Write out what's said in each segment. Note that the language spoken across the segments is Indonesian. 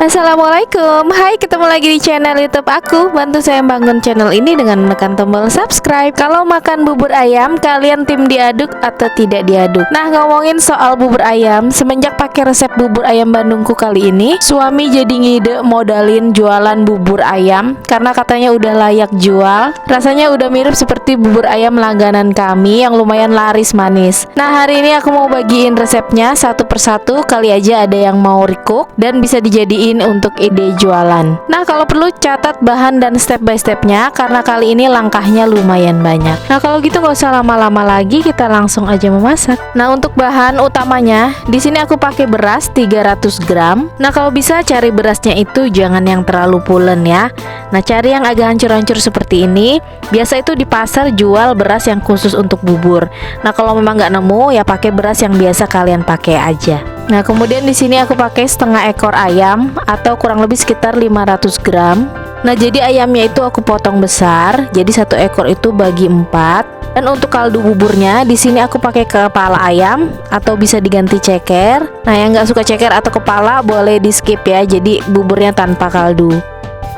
Assalamualaikum, hai, ketemu lagi di channel YouTube aku. Bantu saya bangun channel ini dengan menekan tombol subscribe. Kalau makan bubur ayam, kalian tim diaduk atau tidak diaduk? Nah, ngomongin soal bubur ayam, semenjak pakai resep bubur ayam Bandungku kali ini, suami jadi ngide modalin jualan bubur ayam karena katanya udah layak jual. Rasanya udah mirip seperti bubur ayam langganan kami yang lumayan laris manis. Nah, hari ini aku mau bagiin resepnya satu persatu, kali aja ada yang mau recook dan bisa dijadiin untuk ide jualan. Nah, kalau perlu catat bahan dan step by stepnya karena kali ini langkahnya lumayan banyak. Nah, kalau gitu nggak usah lama-lama lagi, kita langsung aja memasak. Nah, untuk bahan utamanya di sini aku pakai beras 300 gram. Nah, kalau bisa cari berasnya itu jangan yang terlalu pulen ya. Nah, cari yang agak hancur-hancur seperti ini. Biasa itu di pasar jual beras yang khusus untuk bubur. Nah, kalau memang nggak nemu ya pakai beras yang biasa kalian pakai aja. Nah, kemudian di sini aku pakai setengah ekor ayam atau kurang lebih sekitar 500 gram. Nah, jadi ayamnya itu aku potong besar, jadi satu ekor itu bagi 4. Dan untuk kaldu buburnya di sini aku pakai kepala ayam atau bisa diganti ceker. Nah, yang nggak suka ceker atau kepala boleh di skip ya, jadi buburnya tanpa kaldu.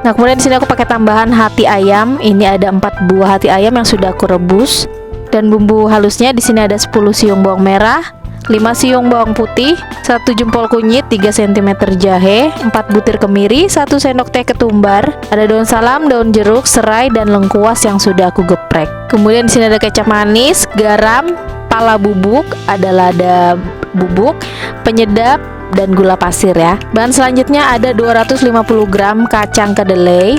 Nah, kemudian di sini aku pakai tambahan hati ayam. Ini ada 4 buah hati ayam yang sudah aku rebus. Dan bumbu halusnya di sini ada 10 siung bawang merah, 5 siung bawang putih, 1 jempol kunyit, 3 cm jahe, 4 butir kemiri, 1 sendok teh ketumbar, ada daun salam, daun jeruk, serai, dan lengkuas yang sudah aku geprek. Kemudian di sini ada kecap manis, garam, pala bubuk, ada lada bubuk, penyedap, dan gula pasir ya. Bahan selanjutnya ada 250 gram kacang kedelai.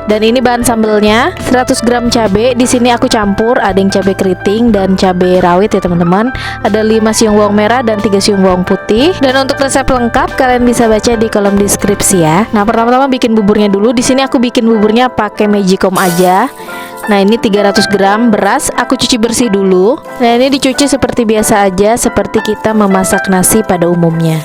Dan ini bahan sambelnya 100 gram cabai. Di sini aku campur, ada yang cabai keriting dan cabai rawit ya teman-teman. Ada 5 siung bawang merah dan 3 siung bawang putih. Dan untuk resep lengkap kalian bisa baca di kolom deskripsi ya. Nah, pertama-tama bikin buburnya dulu. Di sini aku bikin buburnya pakai magicom aja. Nah, ini 300 gram beras aku cuci bersih dulu. Nah, ini dicuci seperti biasa aja, seperti kita memasak nasi pada umumnya.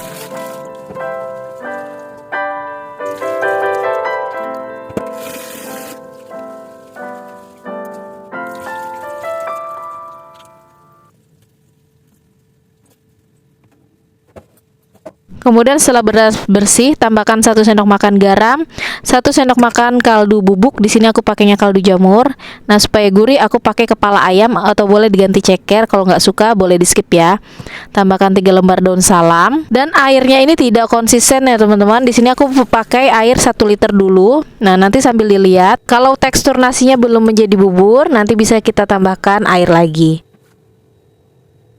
Kemudian setelah beras bersih, tambahkan 1 sendok makan garam, 1 sendok makan kaldu bubuk. Di sini aku pakainya kaldu jamur. Nah, supaya gurih aku pakai kepala ayam atau boleh diganti ceker. Kalau nggak suka boleh di skip ya. Tambahkan 3 lembar daun salam. Dan airnya ini tidak konsisten ya teman-teman. Di sini aku pakai air 1 liter dulu. Nah, nanti sambil dilihat kalau tekstur nasinya belum menjadi bubur, nanti bisa kita tambahkan air lagi.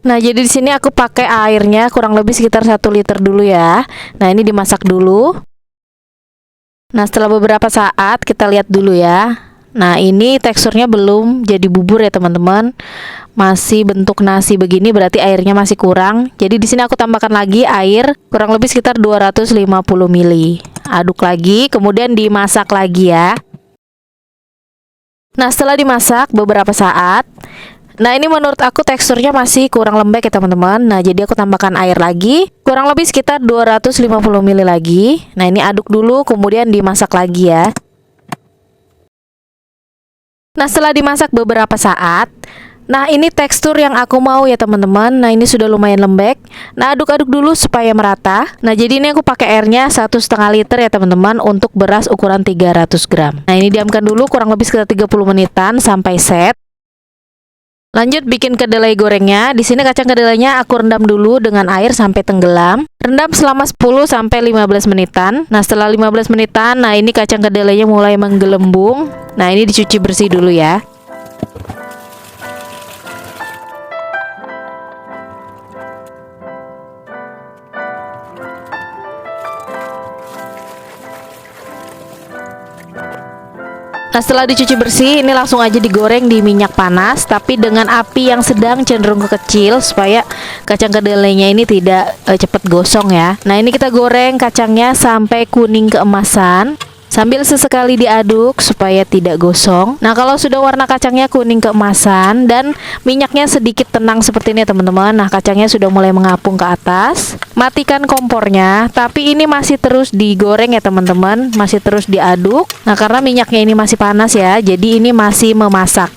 Nah, jadi di sini aku pakai airnya kurang lebih sekitar 1 liter dulu ya. Nah, ini dimasak dulu. Nah, setelah beberapa saat kita lihat dulu ya. Nah, ini teksturnya belum jadi bubur ya teman-teman. Masih bentuk nasi begini, berarti airnya masih kurang. Jadi di sini aku tambahkan lagi air kurang lebih sekitar 250 ml. Aduk lagi, kemudian dimasak lagi ya. Nah, setelah dimasak beberapa saat, nah, ini menurut aku teksturnya masih kurang lembek ya teman-teman. Nah, jadi aku tambahkan air lagi kurang lebih sekitar 250 ml lagi. Nah, ini aduk dulu kemudian dimasak lagi ya. Nah, setelah dimasak beberapa saat, nah ini tekstur yang aku mau ya teman-teman. Nah, ini sudah lumayan lembek. Nah, aduk-aduk dulu supaya merata. Nah, jadi ini aku pakai airnya 1,5 liter ya teman-teman untuk beras ukuran 300 gram. Nah, ini diamkan dulu kurang lebih sekitar 30 menitan sampai set. Lanjut bikin kedelai gorengnya. Di sini kacang kedelainya aku rendam dulu dengan air sampai tenggelam. Rendam selama 10 sampai 15 menitan. Nah, setelah 15 menitan, nah ini kacang kedelainya mulai menggelembung. Nah, ini dicuci bersih dulu ya. Nah, setelah dicuci bersih, ini langsung aja digoreng di minyak panas, tapi dengan api yang sedang cenderung ke kecil supaya kacang kedelainya ini tidak cepat gosong ya. Nah, ini kita goreng kacangnya sampai kuning keemasan. Sambil sesekali diaduk supaya tidak gosong. Nah, kalau sudah warna kacangnya kuning keemasan dan minyaknya sedikit tenang seperti ini teman-teman. Nah, kacangnya sudah mulai mengapung ke atas. Matikan kompornya, tapi ini masih terus digoreng ya teman-teman. Masih terus diaduk. Nah, karena minyaknya ini masih panas ya, jadi ini masih memasak.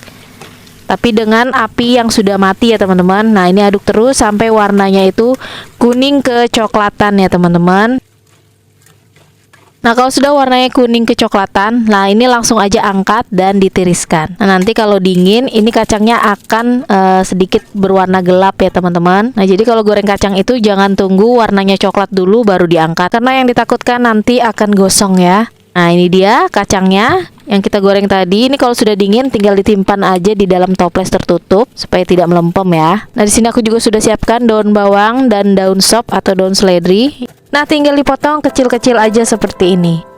Tapi dengan api yang sudah mati ya teman-teman. Nah, ini aduk terus sampai warnanya itu kuning kecoklatan ya teman-teman. Nah, kalau sudah warnanya kuning kecoklatan, nah ini langsung aja angkat dan ditiriskan. Nah, nanti kalau dingin, ini kacangnya akan sedikit berwarna gelap ya teman-teman. Nah, jadi kalau goreng kacang itu jangan tunggu warnanya coklat dulu baru diangkat, karena yang ditakutkan nanti akan gosong ya. Nah, ini dia kacangnya yang kita goreng tadi. Ini kalau sudah dingin tinggal ditimpan aja di dalam toples tertutup supaya tidak melempem ya. Nah, di sini aku juga sudah siapkan daun bawang dan daun sop atau daun seledri. Nah, tinggal dipotong kecil-kecil aja seperti ini.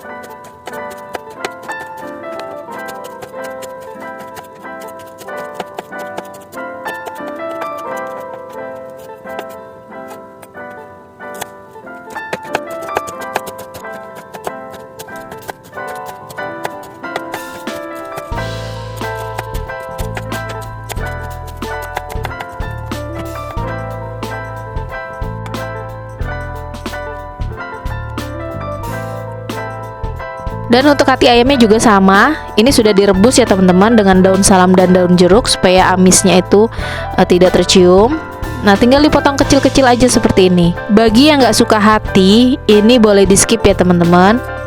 Dan untuk hati ayamnya juga sama. Ini sudah direbus ya teman-teman dengan daun salam dan daun jeruk supaya amisnya itu tidak tercium. Nah, tinggal dipotong kecil-kecil aja seperti ini. Bagi yang nggak suka hati, ini boleh di skip ya teman-teman.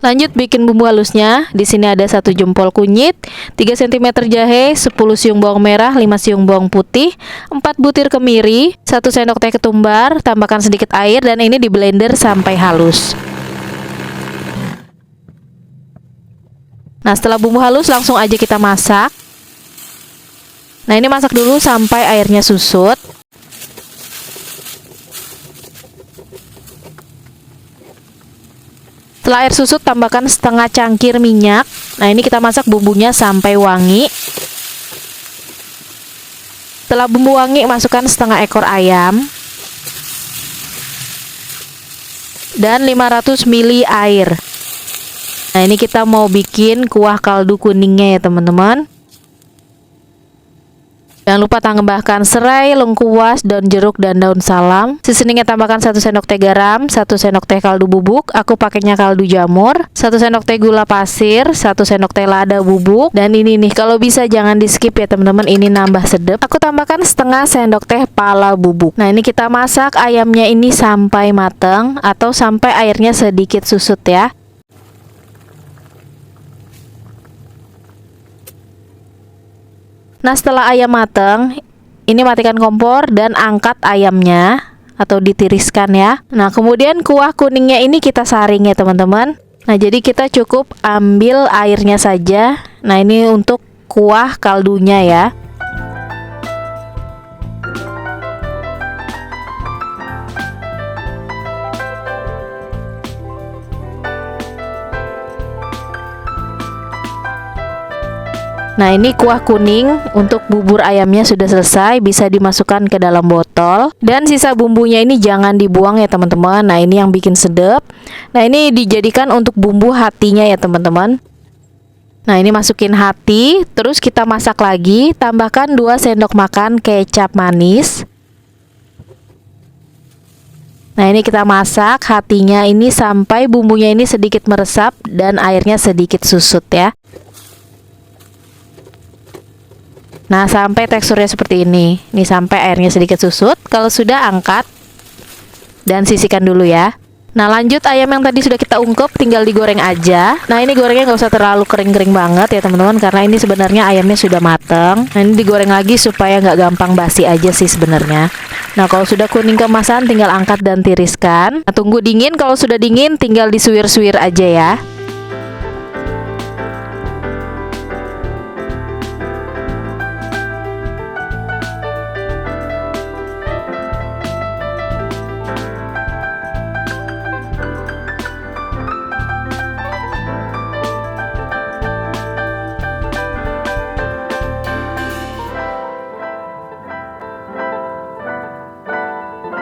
Lanjut bikin bumbu halusnya. Di sini ada 1 jempol kunyit, 3 cm jahe, 10 siung bawang merah, 5 siung bawang putih, 4 butir kemiri, 1 sendok teh ketumbar, tambahkan sedikit air dan ini di blender sampai halus. Nah, setelah bumbu halus langsung aja kita masak. Nah, ini masak dulu sampai airnya susut. Setelah air susut, tambahkan setengah cangkir minyak. Nah, ini kita masak bumbunya sampai wangi. Setelah bumbu wangi, masukkan setengah ekor ayam dan 500 ml air. Nah, ini kita mau bikin kuah kaldu kuningnya ya teman-teman. Jangan lupa tambahkan serai, lengkuas, daun jeruk, dan daun salam. Seasoningnya tambahkan 1 sendok teh garam, 1 sendok teh kaldu bubuk. Aku pakainya kaldu jamur, 1 sendok teh gula pasir, 1 sendok teh lada bubuk. Dan ini nih, kalau bisa jangan di skip ya teman-teman, ini nambah sedap. Aku tambahkan setengah sendok teh pala bubuk. Nah, ini kita masak ayamnya ini sampai matang atau sampai airnya sedikit susut ya. Nah, setelah ayam matang, ini matikan kompor dan angkat ayamnya atau ditiriskan ya. Nah, kemudian kuah kuningnya ini kita saring ya teman-teman. Nah, jadi kita cukup ambil airnya saja. Nah, ini untuk kuah kaldunya ya. Nah, ini kuah kuning untuk bubur ayamnya sudah selesai, bisa dimasukkan ke dalam botol. Dan sisa bumbunya ini jangan dibuang ya teman-teman. Nah, ini yang bikin sedap. Nah, ini dijadikan untuk bumbu hatinya ya teman-teman. Nah, ini masukin hati, terus kita masak lagi. Tambahkan 2 sendok makan kecap manis. Nah, ini kita masak hatinya ini sampai bumbunya ini sedikit meresap dan airnya sedikit susut ya. Nah, sampai teksturnya seperti ini. Nih, sampai airnya sedikit susut. Kalau sudah, angkat dan sisihkan dulu ya. Nah, lanjut ayam yang tadi sudah kita ungkep, tinggal digoreng aja. Nah, ini gorengnya nggak usah terlalu kering-kering banget ya teman-teman, karena ini sebenarnya ayamnya sudah mateng. Nah, ini digoreng lagi supaya nggak gampang basi aja sih sebenarnya. Nah, kalau sudah kuning keemasan, tinggal angkat dan tiriskan. Nah, tunggu dingin. Kalau sudah dingin, tinggal disuir-suir aja ya.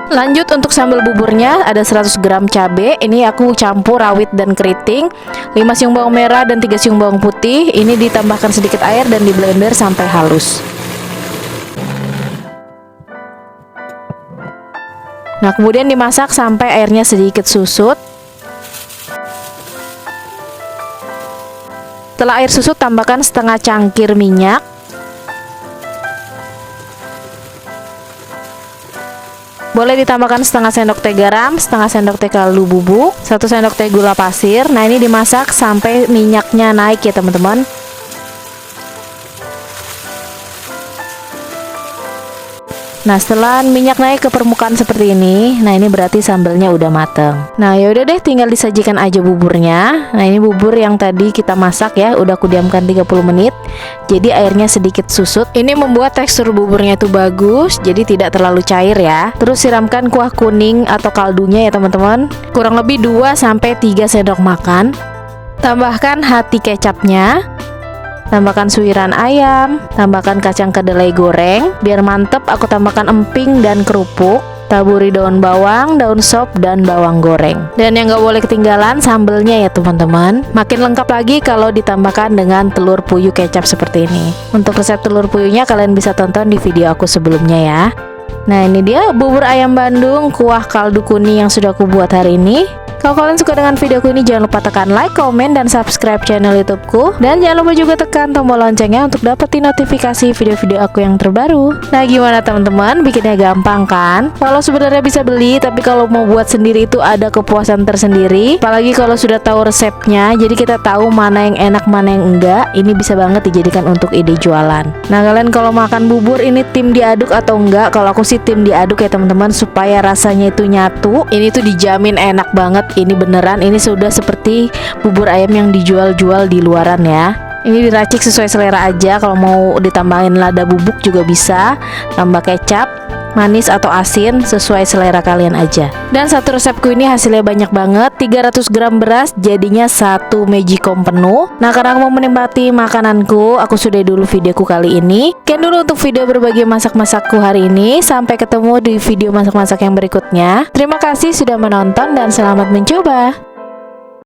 Lanjut untuk sambal buburnya ada 100 gram cabai. Ini aku campur rawit dan keriting, 5 siung bawang merah dan 3 siung bawang putih. Ini ditambahkan sedikit air dan di blender sampai halus. Nah, kemudian dimasak sampai airnya sedikit susut. Setelah air susut, tambahkan setengah cangkir minyak. Boleh ditambahkan setengah sendok teh garam, setengah sendok teh kaldu bubuk, 1 sendok teh gula pasir. Nah, ini dimasak sampai minyaknya naik ya teman-teman. Nah, setelah minyak naik ke permukaan seperti ini, nah ini berarti sambelnya udah mateng. Nah, ya udah deh, tinggal disajikan aja buburnya. Nah, ini bubur yang tadi kita masak ya, udah aku diamkan 30 menit. Jadi airnya sedikit susut. Ini membuat tekstur buburnya itu bagus, jadi tidak terlalu cair ya. Terus siramkan kuah kuning atau kaldunya ya teman-teman. Kurang lebih 2 sampai 3 sendok makan. Tambahkan hati kecapnya. Tambahkan suiran ayam, tambahkan kacang kedelai goreng. Biar mantep, aku tambahkan emping dan kerupuk. Taburi daun bawang, daun sop, dan bawang goreng. Dan yang gak boleh ketinggalan sambelnya ya teman-teman. Makin lengkap lagi kalau ditambahkan dengan telur puyuh kecap seperti ini. Untuk resep telur puyuhnya kalian bisa tonton di video aku sebelumnya ya. Nah, ini dia bubur ayam Bandung kuah kaldu kuning yang sudah aku buat hari ini. Kalau kalian suka dengan videoku ini, jangan lupa tekan like, komen, dan subscribe channel YouTubeku. Dan jangan lupa juga tekan tombol loncengnya untuk dapetin notifikasi video-video aku yang terbaru. Nah, gimana teman-teman? Bikinnya gampang kan? Kalau sebenarnya bisa beli, tapi kalau mau buat sendiri itu ada kepuasan tersendiri. Apalagi kalau sudah tahu resepnya, jadi kita tahu mana yang enak, mana yang enggak. Ini bisa banget dijadikan untuk ide jualan. Nah, kalian kalau makan bubur ini tim diaduk atau enggak? Kalau aku sih tim diaduk ya teman-teman, supaya rasanya itu nyatu. Ini tuh dijamin enak banget. Ini beneran, ini sudah seperti bubur ayam yang dijual-jual di luaran ya. Ini diracik sesuai selera aja. Kalau mau ditambahin lada bubuk juga bisa, tambah kecap, manis atau asin sesuai selera kalian aja. Dan satu resepku ini hasilnya banyak banget, 300 gram beras jadinya 1 magicom penuh. Nah, karena aku mau menikmati makananku, aku sudah dulu videoku kali ini. Sekian dulu untuk video berbagi masak-masakku hari ini. Sampai ketemu di video masak-masak yang berikutnya. Terima kasih sudah menonton dan selamat mencoba.